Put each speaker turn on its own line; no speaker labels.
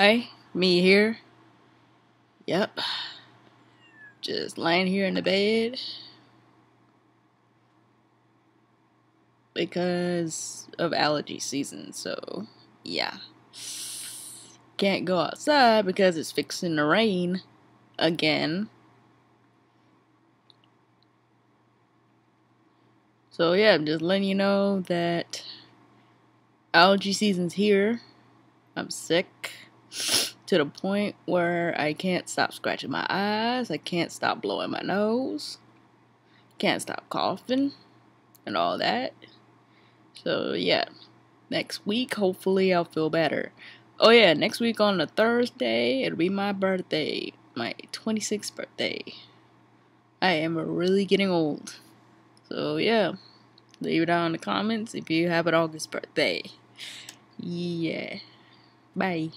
Hi, me here. Yep. Just laying here in the bed because of allergy season, so yeah. Can't go outside because it's fixing to rain again. So yeah, I'm just letting you know that allergy season's here. I'm sick to the point where I can't stop scratching my eyes, I can't stop blowing my nose, can't stop coughing, and all that. So yeah, next week hopefully I'll feel better. Oh yeah, next week on a Thursday it'll be my birthday, my 26th birthday. I am really getting old. So yeah, leave it down in the comments if you have an August birthday. Yeah. Bye.